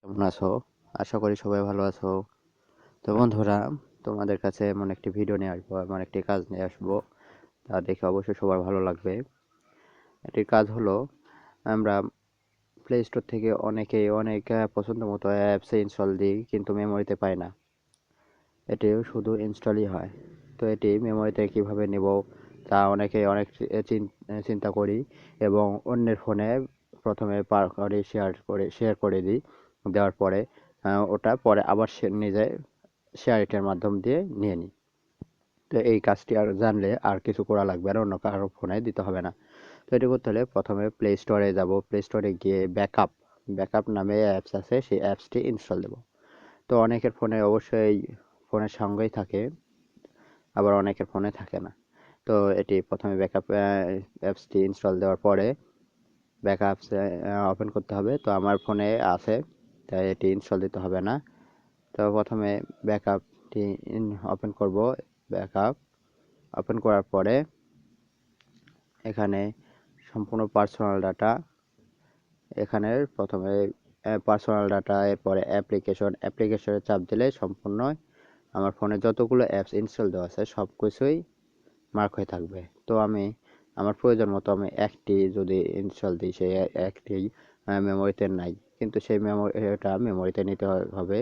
কেমন আছো? আশা করি সবাই ভালো আছো। তো বন্ধুরা, তোমাদের কাছে এমন একটি ভিডিও নিয়ে আসবো, এমন একটি কাজ নিয়ে আসবো, তা দেখে অবশ্যই সবার ভালো লাগবে। এটির কাজ হলো, আমরা প্লে স্টোর থেকে অনেকেই অনেক পছন্দ মতো অ্যাপস ইনস্টল দিই, কিন্তু মেমোরিতে পাই না। এটিও শুধু ইনস্টলই হয়। তো এটি মেমোরিতে কিভাবে নেব, তা অনেকেই অনেক চিন্তা করি, এবং অন্যের ফোনে প্রথমে পার করে শেয়ার করে দিই। দেওয়ার পরে ওটা পরে আবার সে নিজে শেয়ার ইটের মাধ্যম দিয়ে নিয়ে নিই। তো এই কাজটি আর জানলে আর কিছু করা লাগবে না, অন্য কারো ফোনে দিতে হবে না। তো এটি করতে হলে প্রথমে প্লে স্টোরে যাব, প্লে স্টোরে গিয়ে ব্যাকআপ নামে অ্যাপস আছে, সেই অ্যাপসটি ইনস্টল দেব। তো অনেকের ফোনে অবশ্যই ফোনের সঙ্গেই থাকে, আবার অনেকের ফোনে থাকে না। তো এটি প্রথমে ব্যাকআপ অ্যাপসটি ইনস্টল দেওয়ার পরে ব্যাকআপস ওপেন করতে হবে। তো আমার ফোনে আছে, তাই এটি ইনস্টল দিতে হবে না। তো প্রথমে ব্যাকআপটি ওপেন করব। ব্যাকআপ ওপেন করার পরে এখানে সম্পূর্ণ পার্সোনাল ডাটা, এখানে প্রথমে পার্সোনাল ডাটা, এরপরে অ্যাপ্লিকেশনে চাপ দিলে সম্পূর্ণ আমার ফোনে যতগুলো অ্যাপস ইনস্টল দেওয়া আছে সব কিছুই মার্ক হয়ে থাকবে। তো আমি আমার প্রয়োজন মতো আমি একটি যদি ইনস্টল দিই, সেই একটি মেমোরিতে নাই, কিন্তু সেই মেমোরিতে নিতে হবে।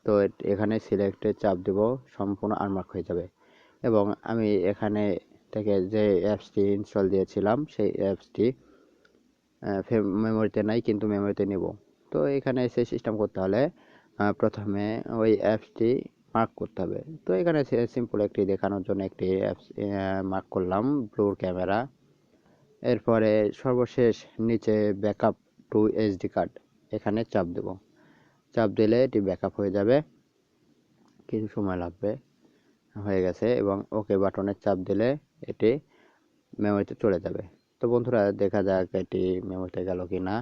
তো এখানে সিলেক্টে চাপ দেব, সম্পূর্ণ আনমার্ক হয়ে যাবে। এবং আমি এখানে থেকে যে অ্যাপসটি ইনস্টল দিয়েছিলাম সেই অ্যাপসটি মেমোরিতে নাই, কিন্তু মেমোরিতে নিব। তো এখানে এসে সিস্টেম করতে হলে প্রথমে ওই অ্যাপসটি মার্ক করতে হবে। তো এখানে সিম্পল একটি দেখানোর জন্য একটি অ্যাপস মার্ক করলাম, ব্লুর ক্যামেরা। এরপরে সর্বশেষ নিচে ব্যাকআপ টু এইচডি কার্ড, এখানে চাপ দেব। চাপ দিলে এটি ব্যাকআপ হয়ে যাবে, কিছু সময় লাগবে। হয়ে গেছে, এবং ওকে বাটনে চাপ দিলে এটি মেমোরিতে চলে যাবে। তো বন্ধুরা, দেখা যাক এটি মেমোরিতে গেল কি না।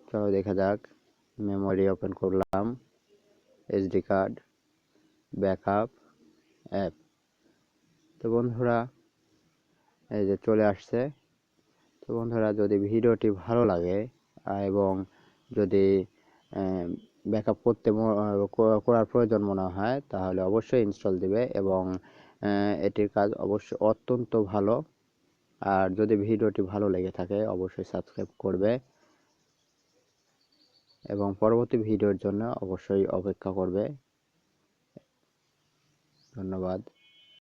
চলো দেখা যাক। মেমোরি ওপেন করলাম, এইচডি কার্ড, ব্যাকআপ, অ্যাপ। তো বন্ধুরা, এই যে চলে আসছে। তো বন্ধুরা, যদি ভিডিওটি ভালো লাগে এবং যদি ব্যাকআপ করার প্রয়োজন মনে হয়, তাহলে অবশ্যই ইনস্টল দিবে, এবং এটির কাজ অবশ্যই অত্যন্ত ভালো। আর যদি ভিডিওটি ভালো লেগে থাকে অবশ্যই সাবস্ক্রাইব করবে, এবং পরবর্তী ভিডিওর জন্য অবশ্যই অপেক্ষা করবে। ধন্যবাদ।